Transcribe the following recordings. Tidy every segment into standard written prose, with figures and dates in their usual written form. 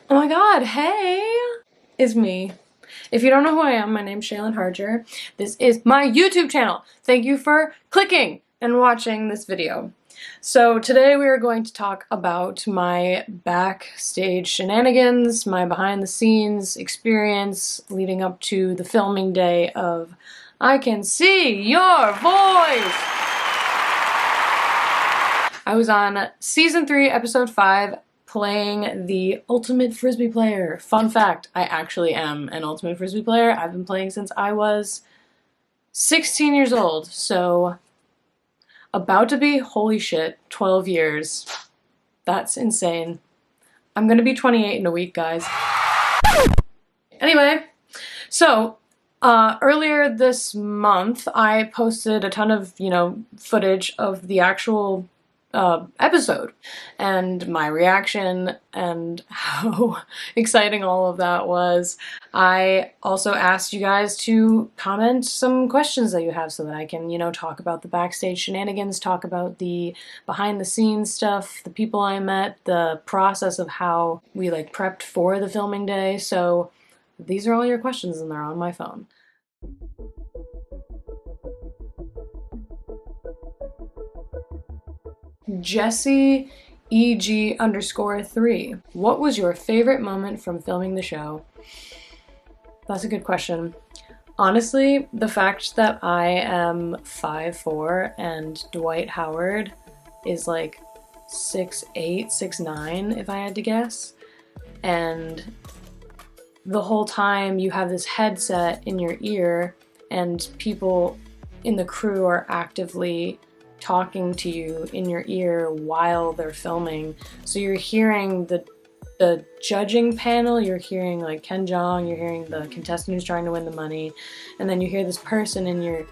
Oh my god, hey! It's me. If you don't know who I am, my name's Shaylin Harger. This is my YouTube channel. Thank you for clicking and watching this video. So today we are going to talk about my backstage shenanigans, my behind the scenes experience leading up to the filming day of I Can See Your Voice! I was on season 3, episode 5, playing the ultimate frisbee player. Fun fact, I actually am an ultimate frisbee player. I've been playing since I was 16 years old, so about to be, holy shit, 12 years. That's insane. I'm gonna be 28 in a week, guys. Anyway, so earlier this month I posted a ton of, footage of the actual episode and my reaction and how exciting all of that was. I also asked you guys to comment some questions that you have so that I can, talk about the backstage shenanigans, talk about the behind the scenes stuff, the people I met, the process of how we prepped for the filming day. So these are all your questions and they're on my phone. Jesse EG_3. What was your favorite moment from filming the show? That's a good question. Honestly, the fact that I am 5'4" and Dwight Howard is 6'8", 6'9", if I had to guess. And the whole time you have this headset in your ear and people in the crew are actively talking to you in your ear while they're filming. So you're hearing the judging panel, you're hearing Ken Jeong, you're hearing the contestant who's trying to win the money, and then you hear this person in your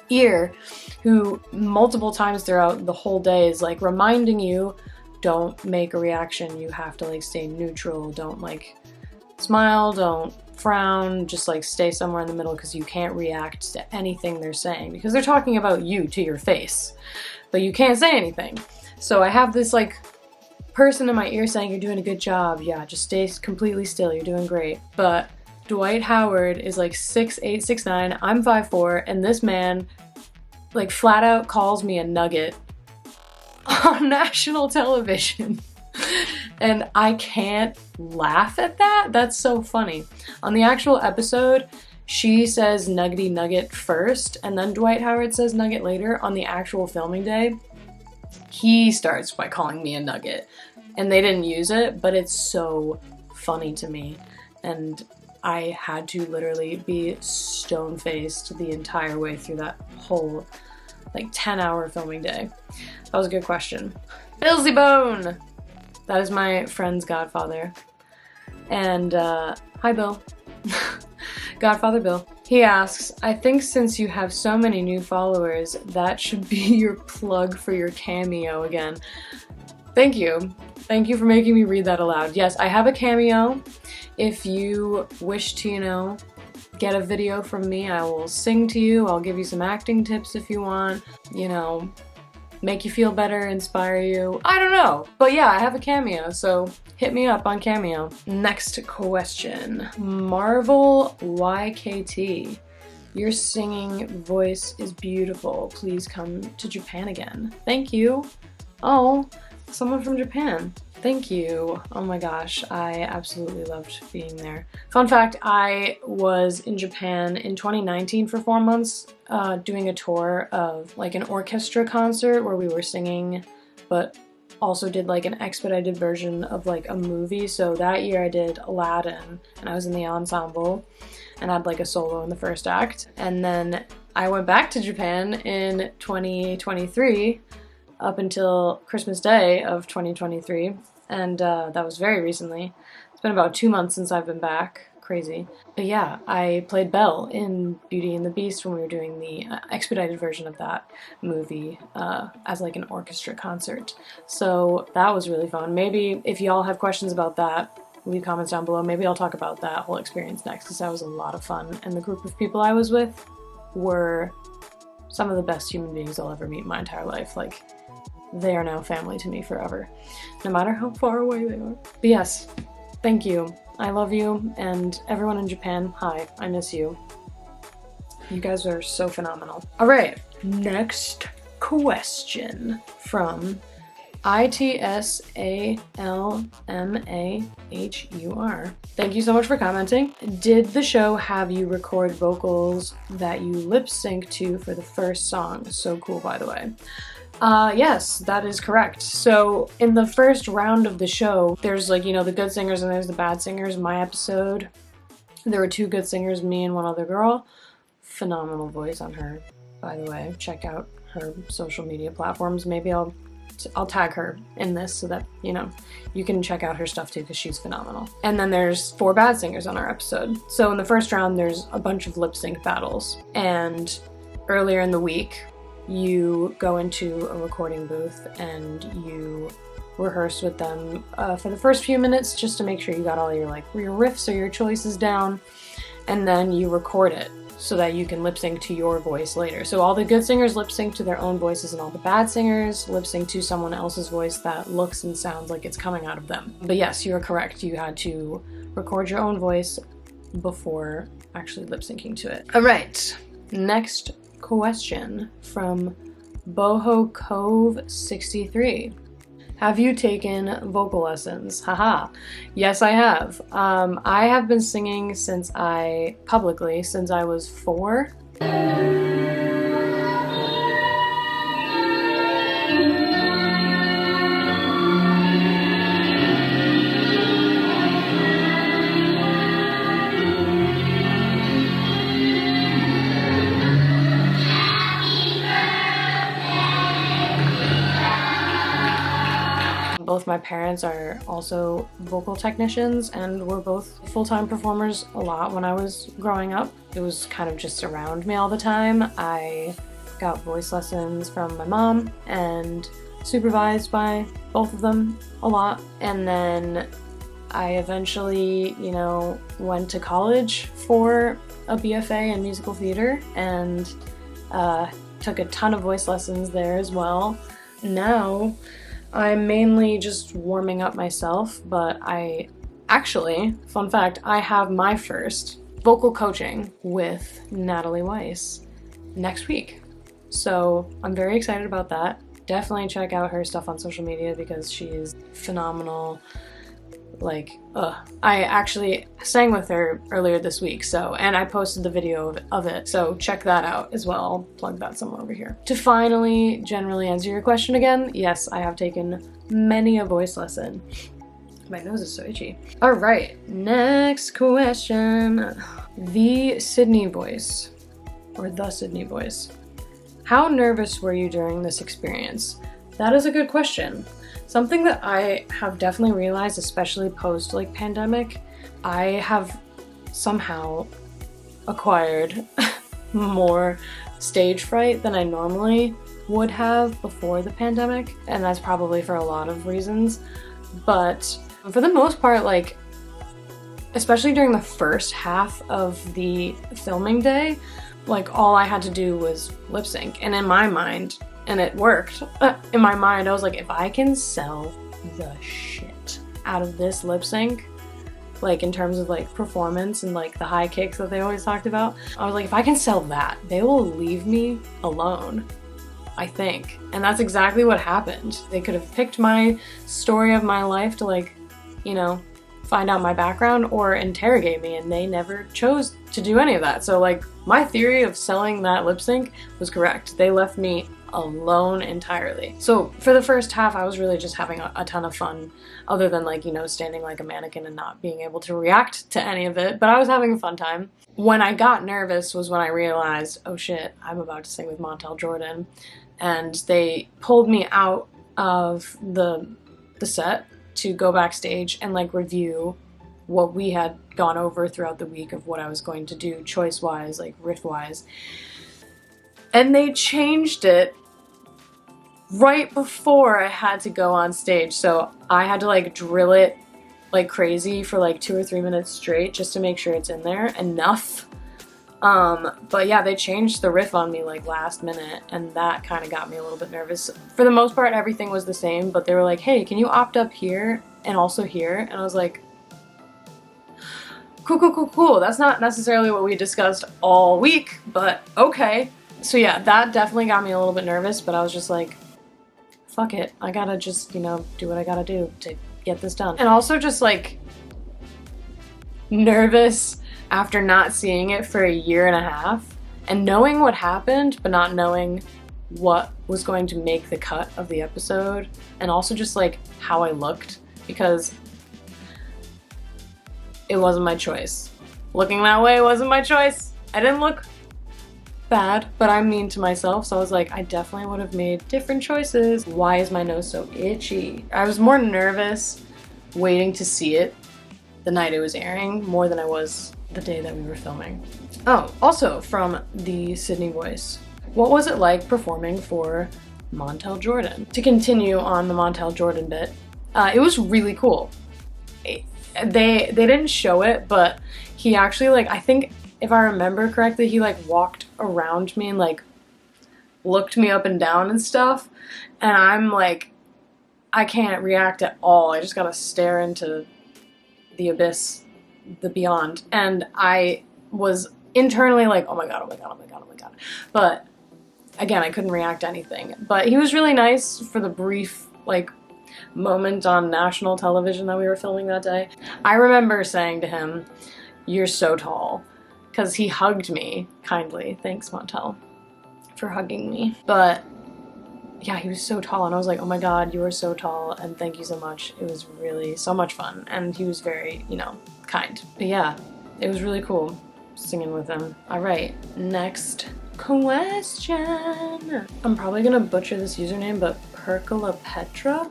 ear who multiple times throughout the whole day is reminding you, don't make a reaction, you have to stay neutral, don't smile, don't frown, just stay somewhere in the middle because you can't react to anything they're saying because they're talking about you to your face, but you can't say anything. So I have this person in my ear saying, you're doing a good job, yeah, just stay completely still, you're doing great. But Dwight Howard is 6'8", 6'9", I'm 5'4", and this man flat out calls me a nugget on national television. And I can't laugh at that. That's so funny. On the actual episode, she says nuggety nugget first, and then Dwight Howard says nugget later. On the actual filming day, he starts by calling me a nugget. And they didn't use it, but it's so funny to me. And I had to literally be stone-faced the entire way through that whole 10-hour filming day. That was a good question. Billsy Bone! That is my friend's godfather. And, hi Bill. Godfather Bill. He asks, I think since you have so many new followers, that should be your plug for your cameo again. Thank you. Thank you for making me read that aloud. Yes, I have a cameo. If you wish to, get a video from me, I will sing to you. I'll give you some acting tips if you want, make you feel better, inspire you. I don't know. But yeah, I have a cameo, so hit me up on Cameo. Next question. Marvel YKT. Your singing voice is beautiful. Please come to Japan again. Thank you. Oh, someone from Japan. Thank you. Oh my gosh, I absolutely loved being there. Fun fact, I was in Japan in 2019 for 4 months doing a tour of an orchestra concert where we were singing, but also did an expedited version of a movie. So that year I did Aladdin and I was in the ensemble and had a solo in the first act. And then I went back to Japan in 2023 up until Christmas Day of 2023, and that was very recently. It's been about 2 months since I've been back. Crazy. But yeah, I played Belle in Beauty and the Beast when we were doing the expedited version of that movie as an orchestra concert. So that was really fun. Maybe if y'all have questions about that, leave comments down below. Maybe I'll talk about that whole experience next because that was a lot of fun, and the group of people I was with were some of the best human beings I'll ever meet in my entire life. They are now family to me forever, no matter how far away they are. But yes, Thank you. I love you, and everyone in Japan, hi, I miss you. You guys are so phenomenal. All right, next question from ITSALMAHUR. Thank you so much for commenting. Did the show have you record vocals that you lip sync to for the first song? So cool, by the way. Yes, that is correct. So in the first round of the show, there's like, you know, the good singers and there's the bad singers. My episode, there were 2 good singers, me and one other girl. Phenomenal voice on her, by the way. Check out her social media platforms. Maybe I'll tag her in this so that, you know, you can check out her stuff too, because she's phenomenal. And then there's 4 bad singers on our episode. So in the first round, there's a bunch of lip sync battles. And earlier in the week, you go into a recording booth and you rehearse with them for the first few minutes, just to make sure you got all your riffs or your choices down, and then you record it so that you can lip sync to your voice later. So all the good singers lip sync to their own voices, and all the bad singers lip sync to someone else's voice that looks and sounds like it's coming out of them. But yes, you are correct. You had to record your own voice before actually lip syncing to it. All right, next question from Boho Cove 63. Have you taken vocal lessons? Haha. Yes, I have. I have been singing publicly since I was 4. Both my parents are also vocal technicians, and were both full-time performers a lot when I was growing up. It was kind of just around me all the time. I got voice lessons from my mom and supervised by both of them a lot. And then I eventually, you know, went to college for a BFA in musical theater and took a ton of voice lessons there as well. Now, I'm mainly just warming up myself, but fun fact, I have my first vocal coaching with Natalie Weiss next week. So I'm very excited about that. Definitely check out her stuff on social media because she is phenomenal. I actually sang with her earlier this week, and I posted the video of it, so check that out as well. I'll plug that somewhere over here. To finally generally answer your question again, yes, I have taken many a voice lesson. My nose is so itchy. All right, next question. The Sydney voice, or the Sydney voice. How nervous were you during this experience? That is a good question. Something that I have definitely realized, especially post pandemic, I have somehow acquired more stage fright than I normally would have before the pandemic, and that's probably for a lot of reasons. But for the most part, especially during the first half of the filming day, all I had to do was lip sync, and in my mind, and it worked. In my mind, I was like, if I can sell the shit out of this lip sync, in terms of performance and the high kicks that they always talked about, I was like, if I can sell that, they will leave me alone, I think. And that's exactly what happened. They could have picked my story of my life to find out my background or interrogate me, and they never chose to do any of that. So my theory of selling that lip sync was correct. They left me alone entirely. So for the first half, I was really just having a ton of fun, other than standing like a mannequin and not being able to react to any of it, but I was having a fun time. When I got nervous was when I realized, oh shit, I'm about to sing with Montel Jordan, and they pulled me out of the set to go backstage and review what we had gone over throughout the week of what I was going to do choice-wise, riff-wise. And they changed it right before I had to go on stage. So I had to drill it like crazy for 2 or 3 minutes straight just to make sure it's in there enough. But yeah, they changed the riff on me last minute, and that kind of got me a little bit nervous. For the most part, everything was the same, but they were like, hey, can you opt up here and also here? And I was like, cool, cool, cool, cool. That's not necessarily what we discussed all week, but okay. So yeah, that definitely got me a little bit nervous, but I was just like, fuck it. I gotta just, you know, do what I gotta do to get this done. And also just like nervous after not seeing it for a year and a half and knowing what happened, but not knowing what was going to make the cut of the episode, and also just like how I looked, because it wasn't my choice. Looking that way wasn't my choice. I didn't look bad, but I'm mean to myself, so I was like, I definitely would have made different choices. Why is my nose so itchy? I was more nervous waiting to see it the night it was airing more than I was the day that we were filming. Oh, also from the Sydney Voice. What was it like performing for Montel Jordan? To continue on the Montel Jordan bit, it was really cool. They didn't show it, but he actually, like, I think if I remember correctly, he like walked around me and like looked me up and down and stuff, and I'm like, I can't react at all. I just gotta stare into the abyss, the beyond, and I was internally like, oh my god, oh my god, oh my god, oh my god. But again, I couldn't react to anything. But he was really nice for the brief like moment on national television that we were filming that day. I remember saying to him, "You're so tall," because he hugged me kindly. Thanks, Montel, for hugging me. But yeah, he was so tall, and I was like, oh my god, you are so tall, and thank you so much. It was really so much fun, and he was very, you know, kind. But yeah, it was really cool singing with him. All right, next question. I'm probably gonna butcher this username, but Percola Petra?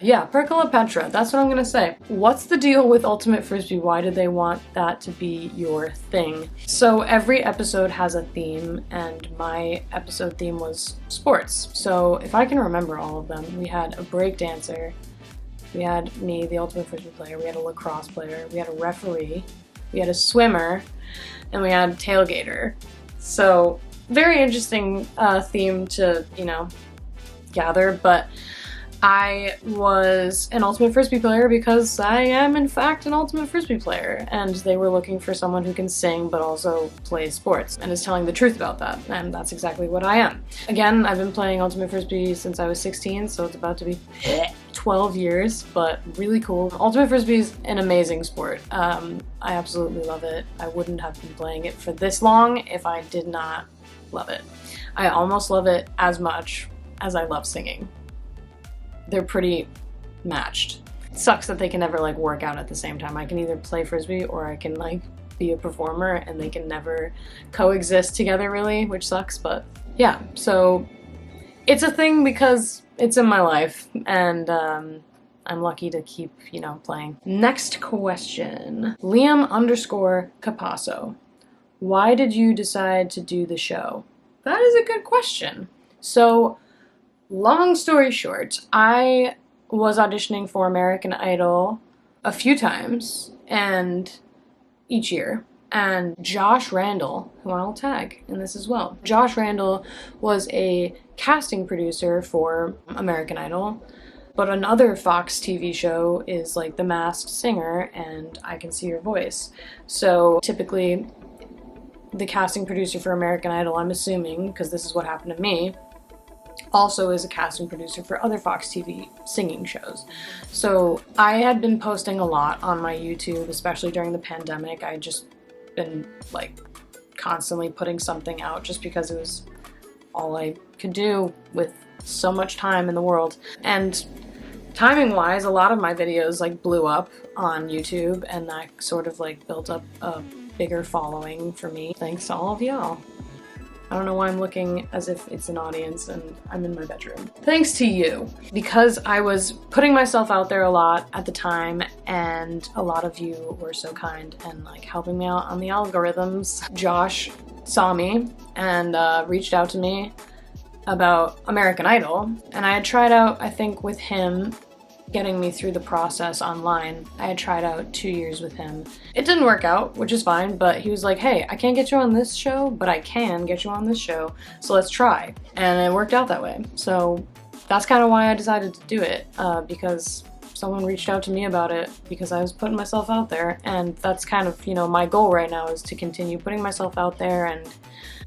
Yeah, Percola Petra, that's what I'm gonna say. What's the deal with Ultimate Frisbee? Why did they want that to be your thing? So every episode has a theme, and my episode theme was sports. So if I can remember all of them, we had a break dancer, we had me, the Ultimate Frisbee player, we had a lacrosse player, we had a referee, we had a swimmer, and we had Tailgator. So very interesting theme to, you know, gather, but I was an Ultimate Frisbee player because I am in fact an Ultimate Frisbee player, and they were looking for someone who can sing but also play sports and is telling the truth about that, and that's exactly what I am. Again, I've been playing Ultimate Frisbee since I was 16, so it's about to be 12 years, but really cool. Ultimate Frisbee is an amazing sport. I absolutely love it. I wouldn't have been playing it for this long if I did not love it. I almost love it as much as I love singing. They're pretty matched. It sucks that they can never like work out at the same time. I can either play Frisbee or I can like be a performer, and they can never coexist together really, which sucks, but yeah. So it's a thing because it's in my life, and I'm lucky to keep, you know, playing. Next question. Liam_Capasso. Why did you decide to do the show? That is a good question. So, long story short, I was auditioning for American Idol a few times, and each year, and Josh Randall, who I'll tag in this as well. Josh Randall was a casting producer for American Idol, but another Fox TV show is like The Masked Singer and I Can See Your Voice. So typically, the casting producer for American Idol, I'm assuming, because this is what happened to me, also is a casting producer for other Fox TV singing shows. So I had been posting a lot on my YouTube, especially during the pandemic. I had just been like constantly putting something out just because it was all I could do with so much time in the world. And timing wise, a lot of my videos like blew up on YouTube, and that sort of like built up a bigger following for me. Thanks to all of y'all. I don't know why I'm looking as if it's an audience and I'm in my bedroom. Thanks to you, because I was putting myself out there a lot at the time, and a lot of you were so kind and like helping me out on the algorithms. Josh saw me and reached out to me about American Idol, and I had tried out, I think with him, getting me through the process online. I had tried out 2 years with him. It didn't work out, which is fine, but he was like, hey, I can't get you on this show, but I can get you on this show, so let's try. And it worked out that way. So that's kind of why I decided to do it, because someone reached out to me about it because I was putting myself out there, and that's kind of, you know, my goal right now is to continue putting myself out there and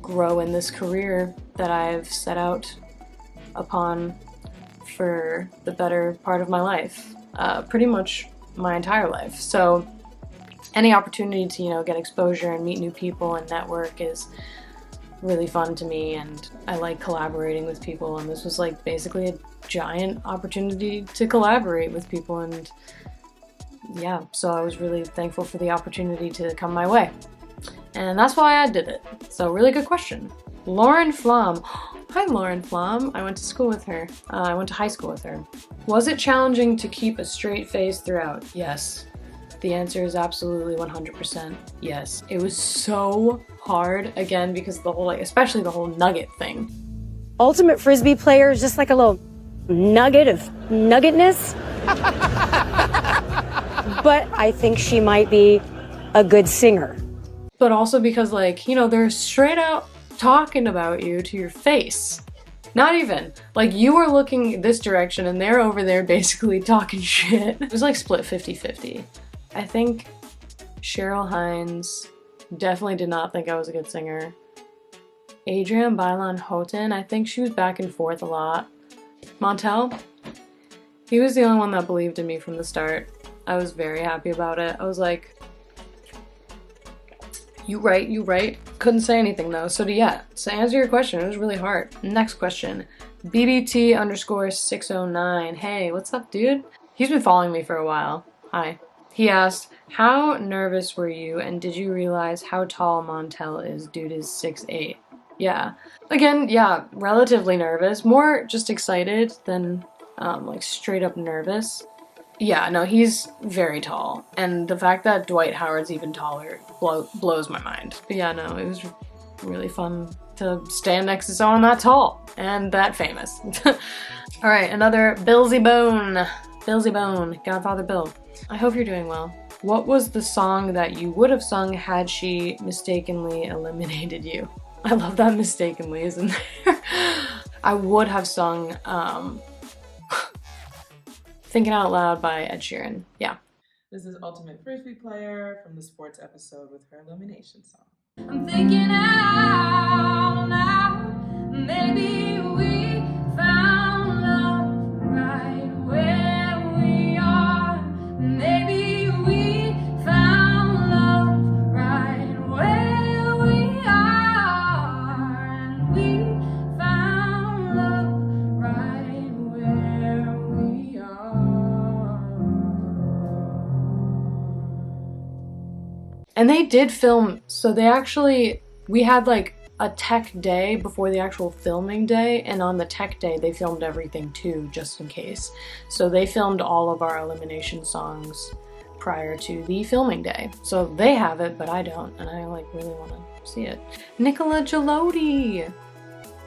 grow in this career that I've set out upon for the better part of my life, pretty much my entire life. So any opportunity to, you know, get exposure and meet new people and network is really fun to me, and I like collaborating with people, and this was like basically a giant opportunity to collaborate with people, and yeah, so I was really thankful for the opportunity to come my way, and that's why I did it. So really good question. Lauren Flom. Hi Lauren Flom. I went to school with her. I went to high school with her. Was it challenging to keep a straight face throughout? Yes. The answer is absolutely 100% yes. It was so hard, again, because the whole, like, especially the whole nugget thing. Ultimate Frisbee player is just like a little nugget of nuggetness. But I think she might be a good singer. But also because, like, you know, they're straight out talking about you to your face. Not even. Like, you are looking this direction and they're over there basically talking shit. It was like split 50-50. I think Cheryl Hines definitely did not think I was a good singer. Adrienne Bailon Houghton, I think she was back and forth a lot. Montel, he was the only one that believed in me from the start. I was very happy about it. I was like, you right. Couldn't say anything though, so yeah. To answer your question, it was really hard. Next question, BBT_609. Hey, what's up, dude? He's been following me for a while. Hi. He asked, how nervous were you, and did you realize how tall Montel is? Dude is 6'8". Yeah. Again, yeah, relatively nervous. More just excited than like straight up nervous. Yeah, no, he's very tall. And the fact that Dwight Howard's even taller blows my mind. But yeah, no, it was really fun to stand next to someone that tall and that famous. All right, another Billsy Bone. Billsy Bone, Godfather Bill. I hope you're doing well. What was the song that you would have sung had she mistakenly eliminated you? I love that mistakenly, isn't there? I would have sung Thinking Out Loud by Ed Sheeran. Yeah. This is Ultimate Frisbee Player from the sports episode with her elimination song. I'm thinking out loud, maybe we found love right where we are. Maybe we found love right where we are. And we found love right where we are. And they did film, so we had like a tech day before the actual filming day, and on the tech day they filmed everything too, just in case. So they filmed all of our elimination songs prior to the filming day. So they have it, but I don't, and I like really want to see it. Nicola Gelodi!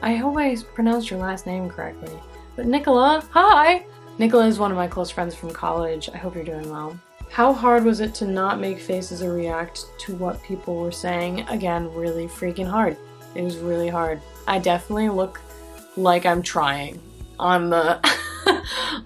I hope I pronounced your last name correctly. But Nicola, hi! Nicola is one of my close friends from college. I hope you're doing well. How hard was it to not make faces or react to what people were saying? Again, really freaking hard. It was really hard. I definitely look like I'm trying on the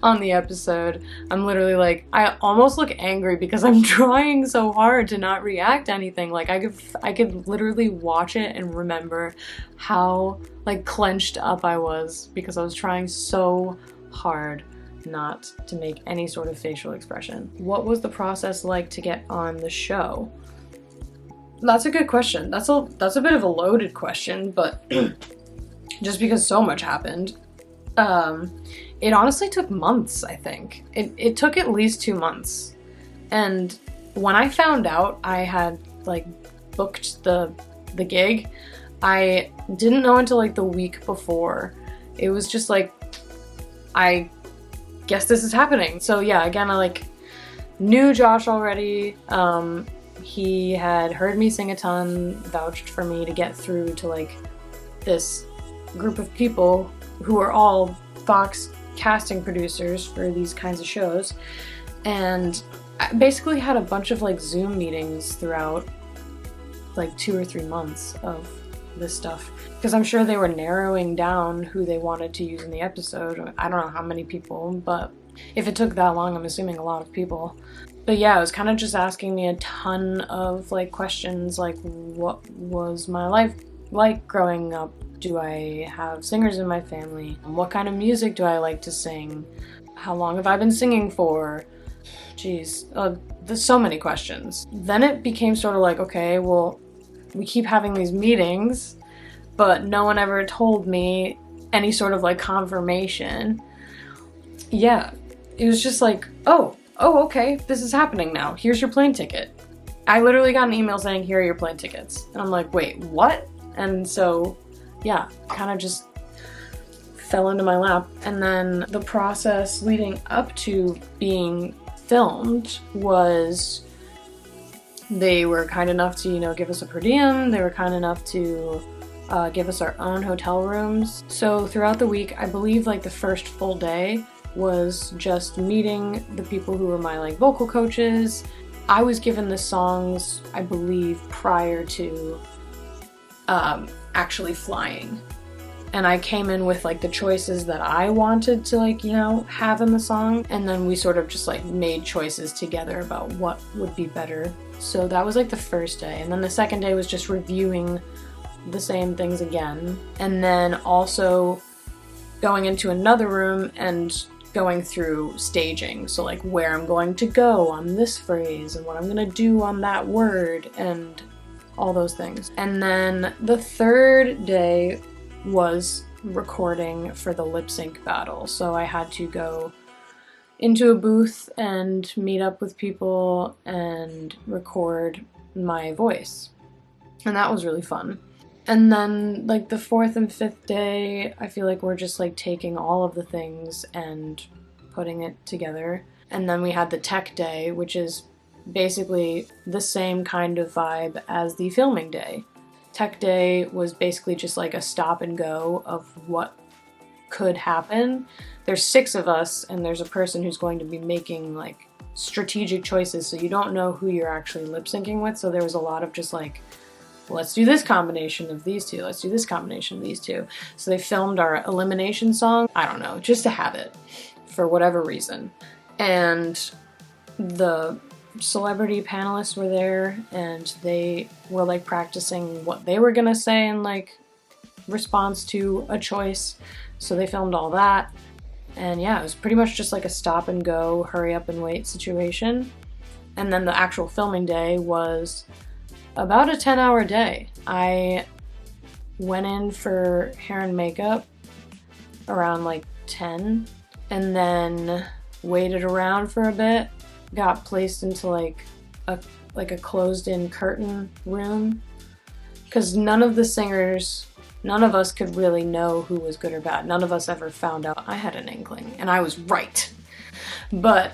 on the episode. I'm literally like, I almost look angry because I'm trying so hard to not react to anything. Like I could literally watch it and remember how like clenched up I was because I was trying so hard not to make any sort of facial expression. What was the process like to get on the show? That's a good question. That's a bit of a loaded question, but just because so much happened. It honestly took months, I think. It took at least 2 months. And when I found out I had like booked the gig, I didn't know until like the week before. It was just like, I guess this is happening. So yeah, again, I like knew Josh already. He had heard me sing a ton, vouched for me to get through to like this group of people who are all Fox casting producers for these kinds of shows. And I basically had a bunch of like Zoom meetings throughout like 2 or 3 months of this stuff, because I'm sure they were narrowing down who they wanted to use in the episode. I don't know how many people, but If it took that long, I'm assuming a lot of people. But yeah, it was kind of just asking me a ton of like questions like, what was my life like growing up? Do I have singers in my family? What kind of music do I like to sing? How long have I been singing for? Jeez, there's so many questions. Then it became sort of like, okay, well, we keep having these meetings, but no one ever told me any sort of like confirmation. Yeah, it was just like, oh, okay, this is happening now. Here's your plane ticket. I literally got an email saying, here are your plane tickets. And I'm like, wait, what? And so, yeah, kind of just fell into my lap. And then the process leading up to being filmed was, they were kind enough to, you know, give us a per diem. They were kind enough to give us our own hotel rooms. So throughout the week, I believe like the first full day was just meeting the people who were my like vocal coaches. I was given the songs, I believe, prior to actually flying. And I came in with like the choices that I wanted to like, you know, have in the song. And then we sort of just like made choices together about what would be better. So that was like the first day. And then the second day was just reviewing the same things again. And then also going into another room and going through staging. So like where I'm going to go on this phrase and what I'm gonna do on that word and all those things. And then the third day was recording for the lip sync battle. So I had to go into a booth and meet up with people and record my voice. And that was really fun. And then like the fourth and fifth day, I feel like we're just like taking all of the things and putting it together. And then we had the tech day, which is basically the same kind of vibe as the filming day. Tech day was basically just like a stop and go of what could happen. There's 6 of us and there's a person who's going to be making like strategic choices, so you don't know who you're actually lip syncing with. So there was a lot of just like, let's do this combination of these two, let's do this combination of these two. So they filmed our elimination song, I don't know, just to have it for whatever reason. And the celebrity panelists were there and they were like practicing what they were gonna say in like response to a choice. So they filmed all that. And yeah, it was pretty much just like a stop and go, hurry up and wait situation. And then the actual filming day was about a 10-hour day. I went in for hair and makeup around like 10 and then waited around for a bit, got placed into like a closed-in curtain room because none of the singers, none of us could really know who was good or bad. None of us ever found out. I had an inkling and I was right, but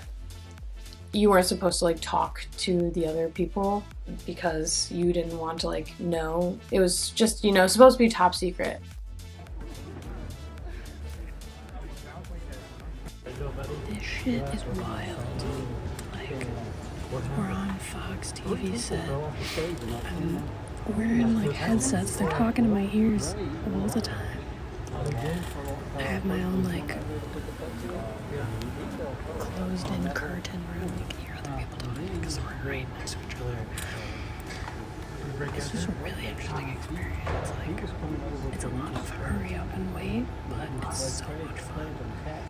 you weren't supposed to like talk to the other people because you didn't want to like know. It was just, you know, supposed to be top secret. This shit is wild. Like, we're on Fox TV set. I'm wearing like headsets. They're talking in my ears all the time. I have my own like closed-in curtain room. You can hear other people talking because we're right next to each other. It's just a really interesting experience. Like, it's a lot of hurry up and wait, but it's so much fun.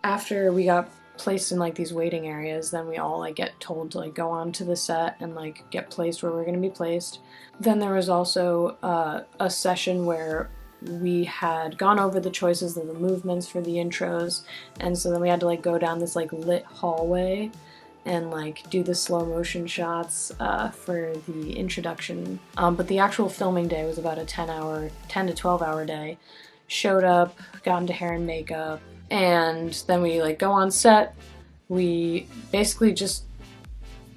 After we got placed in like these waiting areas, then we all like get told to like go on to the set and like get placed where we're going to be placed. Then there was also a session where we had gone over the choices of the movements for the intros, and so then we had to like go down this like lit hallway and like do the slow motion shots for the introduction. But the actual filming day was about a 10 to 12 hour day. Showed up, got into hair and makeup, and then we like go on set. We basically just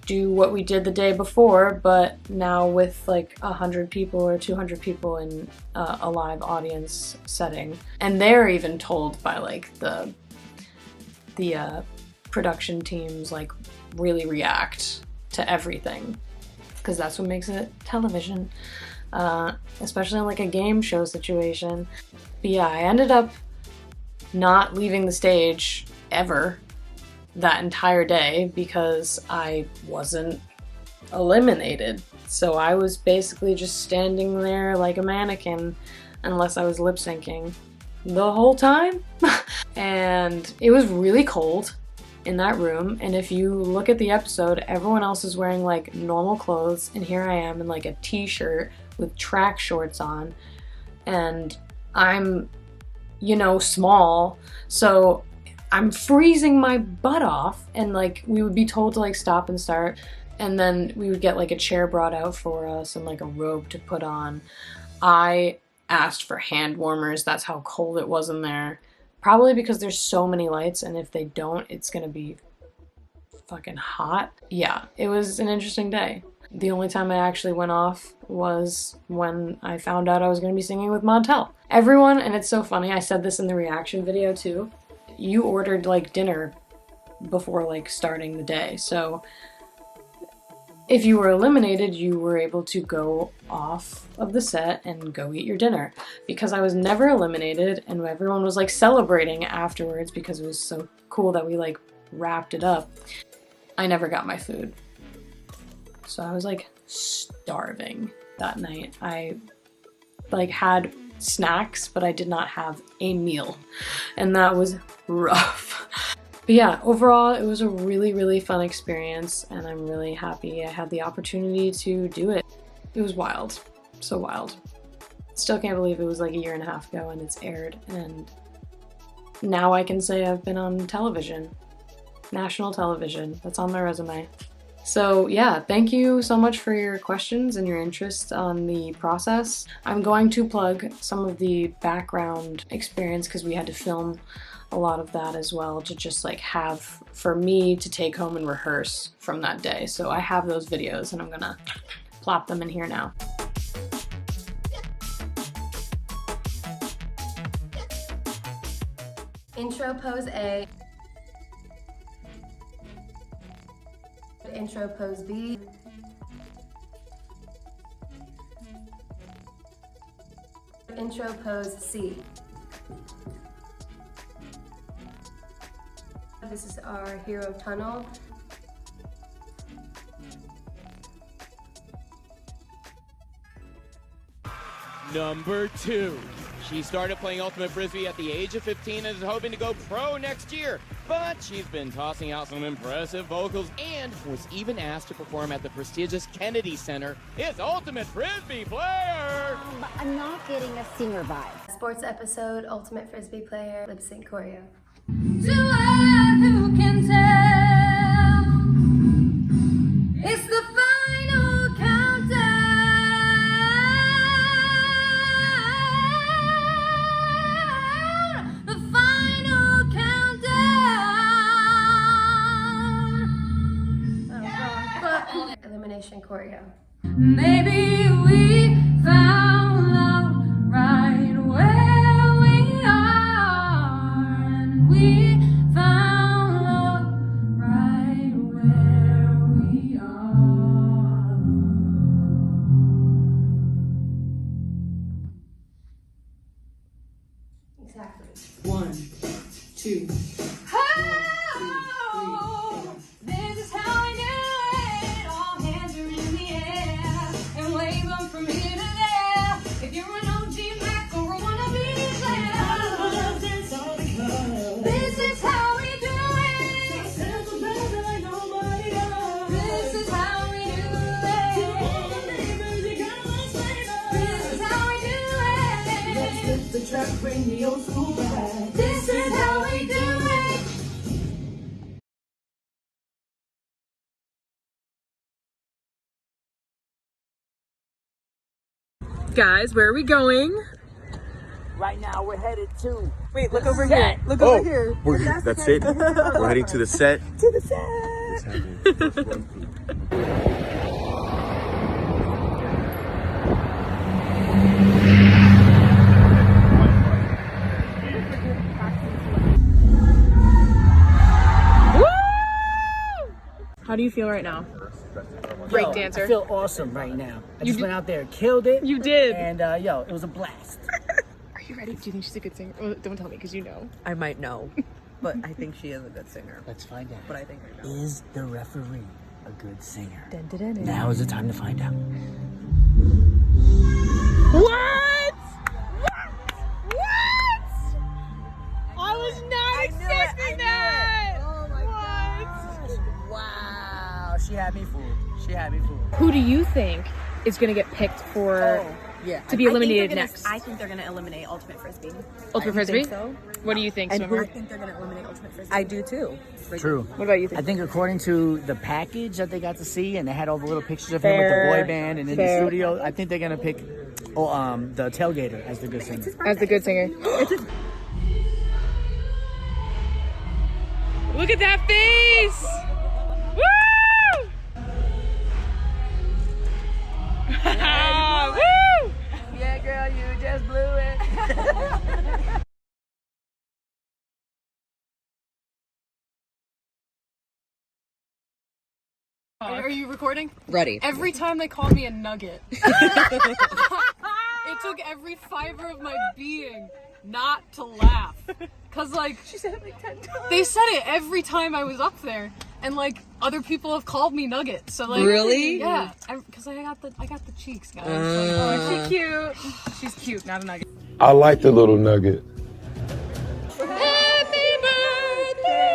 do what we did the day before, but now with like 100 people or 200 people in a live audience setting. And they're even told by like the production teams like really react to everything, because that's what makes it television, especially in like a game show situation. But yeah, I ended up not leaving the stage ever. that entire day because I wasn't eliminated. So I was basically just standing there like a mannequin unless I was lip syncing the whole time. And it was really cold in that room, and if you look at the episode, everyone else is wearing like normal clothes, and here I am in like a t-shirt with track shorts on, and I'm, you know, small, so I'm freezing my butt off, and like we would be told to like stop and start, and then we would get like a chair brought out for us and like a robe to put on. I asked for hand warmers, that's how cold it was in there. Probably because there's so many lights, and if they don't, it's gonna be fucking hot. Yeah, it was an interesting day. The only time I actually went off was when I found out I was gonna be singing with Montel. Everyone, and it's so funny, I said this in the reaction video too, you ordered like dinner before like starting the day, so if you were eliminated, you were able to go off of the set and go eat your dinner. Because I was never eliminated, and everyone was like celebrating afterwards because it was so cool that we like wrapped it up, I never got my food. So I was like starving that night. I like had snacks, but I did not have a meal, and that was rough. But yeah, overall, it was a really, really fun experience, and I'm really happy I had the opportunity to do it. It was wild. So wild. Still can't believe it was like a year and a half ago and it's aired, and now I can say I've been on television. National television. That's on my resume. So yeah, thank you so much for your questions and your interest on the process. I'm going to plug some of the background experience because we had to film a lot of that as well to just like have for me to take home and rehearse from that day. So I have those videos and I'm gonna plop them in here now. Intro pose A. Intro pose B. Intro pose C. This is our hero tunnel. Number 2. She started playing Ultimate Frisbee at the age of 15 and is hoping to go pro next year. But she's been tossing out some impressive vocals and was even asked to perform at the prestigious Kennedy Center. It's Ultimate Frisbee Player! But I'm not getting a singer vibe. Sports episode, Ultimate Frisbee Player, lip sync choreo. To all who can tell, it's the final countdown. The final countdown. Elimination choreo. Maybe we found love right where we are, and we found love right where we are. Exactly. 1, 2. Oh, this is how we do it. All hands are in the air and wave them from here to there. If you're an OG Mac or a wannabe Slayer, this is how we do it. This is how we do it. This is how we do it. The track, bring the old school back. This is how we do it. Guys, where are we going? Right now we're headed to Wait, look over here. Look over here. That's it. We're heading to the set. To the set. How do you feel right now? Break dancer. I feel awesome right now. I just went out there, killed it. You did. And it was a blast. Are you ready? Do you think she's a good singer? Well, don't tell me because you know. I might know. but I think she is a good singer. Let's find out. But I think I know. Is the referee a good singer? Dun, dun, dun, dun. Now is the time to find out. What? What? I was not expecting that. Oh my gosh. Wow. She had me fooled. She had me fooled. Who do you think is going to get picked for to be eliminated next? I think they're going to eliminate Ultimate Frisbee. Ultimate Frisbee? Think so. What do you think, And Swimmer? I think they're going to eliminate Ultimate Frisbee. I do too. True. What about you? I think according to the package that they got to see, and they had all the little pictures of him with the boy band and in the studio, I think they're gonna pick the Tailgator as the good singer. As the good singer. Look at that face! Woo! Woo! Yeah, girl, you just blew it. Are you recording? Ready. Every time they call me a nugget, it took every fiber of my being not to laugh. Cause like, she said it like 10 times. They said it every time I was up there, and like other people have called me nugget. So like, really? Yeah, cause I got the cheeks, guys. Oh, she's cute. She's cute, not a nugget. I like the little nugget. Happy birthday!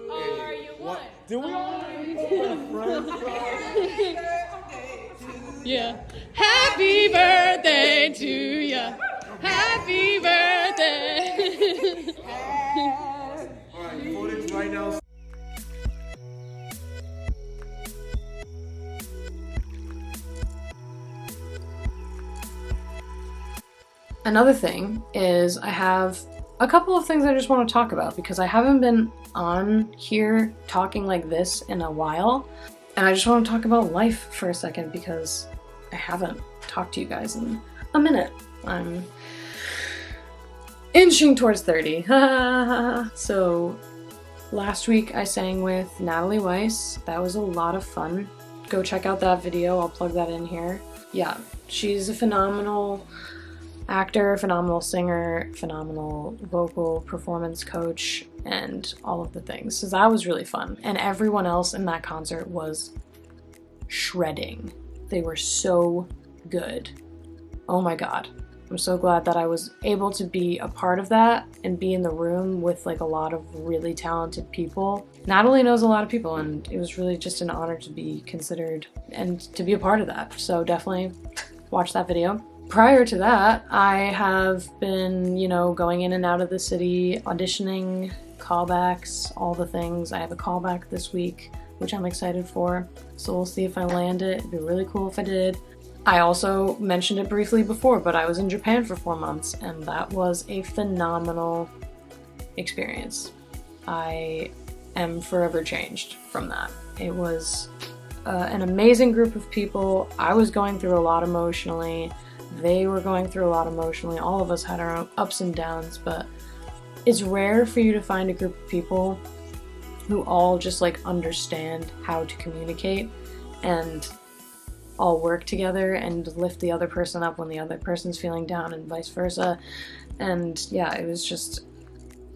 Are you one? Do we all Yeah. Happy birthday to ya. Happy birthday. Alright, footage right now. Another thing is I have a couple of things I just want to talk about because I haven't been on here talking like this in a while, and I just want to talk about life for a second because I haven't talked to you guys in a minute. I'm inching towards 30. So last week I sang with Natalie Weiss. That was a lot of fun. Go check out that video. I'll plug that in here. Yeah, she's a phenomenal actor, phenomenal singer, phenomenal vocal performance coach, and all of the things. So that was really fun. And everyone else in that concert was shredding. They were so good. Oh my god. I'm so glad that I was able to be a part of that and be in the room with like a lot of really talented people. Natalie knows a lot of people, and it was really just an honor to be considered and to be a part of that. So definitely watch that video. Prior to that, I have been, going in and out of the city, auditioning, callbacks, all the things. I have a callback this week, which I'm excited for. So we'll see if I land it. It'd be really cool if I did. I also mentioned it briefly before, but I was in Japan for 4 months, and that was a phenomenal experience. I am forever changed from that. It was an amazing group of people. I was going through a lot emotionally. They were going through a lot emotionally. All of us had our own ups and downs, but it's rare for you to find a group of people who all just like understand how to communicate and all work together and lift the other person up when the other person's feeling down and vice versa. And yeah, it was just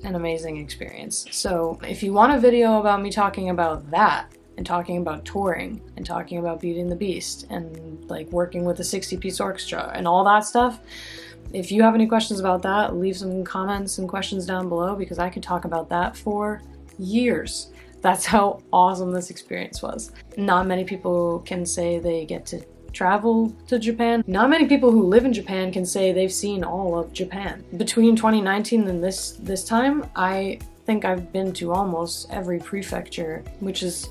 an amazing experience. So if you want a video about me talking about that, and talking about touring, and talking about Beauty and the Beast, and like working with a 60-piece orchestra, and all that stuff, if you have any questions about that, leave some comments and questions down below, because I could talk about that for years. That's how awesome this experience was. Not many people can say they get to travel to Japan. Not many people who live in Japan can say they've seen all of Japan. Between 2019 and this time, I think I've been to almost every prefecture, which is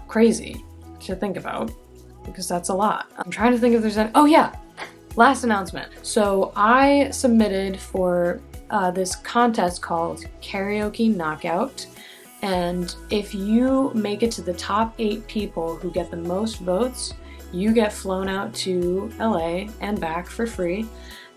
crazy to think about because that's a lot. I'm trying to think if there's any. Oh yeah, last announcement. So I submitted for this contest called Karaoke Knockout, and if you make it to the top 8 people who get the most votes, you get flown out to LA and back for free.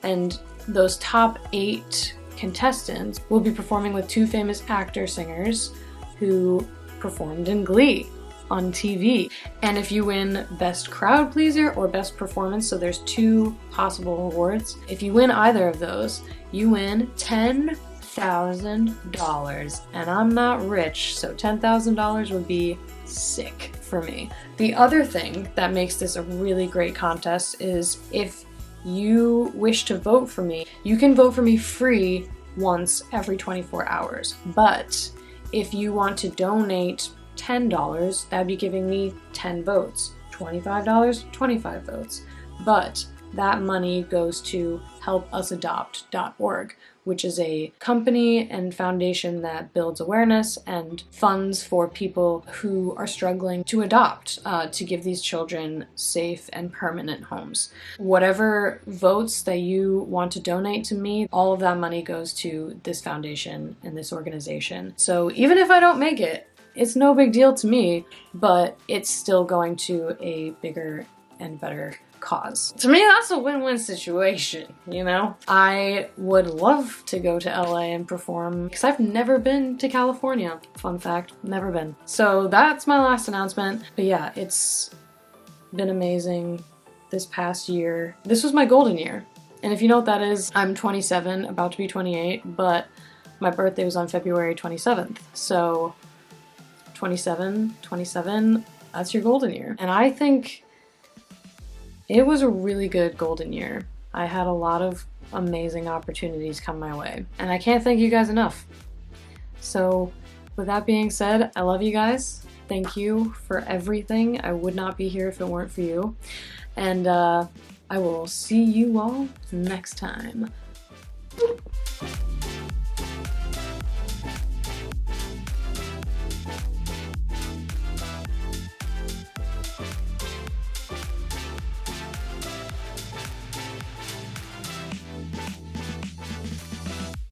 And those top 8 contestants will be performing with 2 famous actor singers who performed in Glee. on TV. And if you win Best Crowd Pleaser or Best Performance, so there's 2 possible awards, if you win either of those, you win $10,000. And I'm not rich, so $10,000 would be sick for me. The other thing that makes this a really great contest is if you wish to vote for me, you can vote for me free once every 24 hours. But if you want to donate $10, that'd be giving me 10 votes. $25, 25 votes. But that money goes to helpusadopt.org, which is a company and foundation that builds awareness and funds for people who are struggling to adopt, to give these children safe and permanent homes. Whatever votes that you want to donate to me, all of that money goes to this foundation and this organization. So even if I don't make it, it's no big deal to me, but it's still going to a bigger and better cause. To me, that's a win-win situation, you know? I would love to go to LA and perform because I've never been to California. Fun fact, never been. So that's my last announcement. But yeah, it's been amazing this past year. This was my golden year. And if you know what that is, I'm 27, about to be 28, but my birthday was on February 27th. So 27, that's your golden year. And I think it was a really good golden year. I had a lot of amazing opportunities come my way, and I can't thank you guys enough. So with that being said, I love you guys. Thank you for everything. I would not be here if it weren't for you. And I will see you all next time.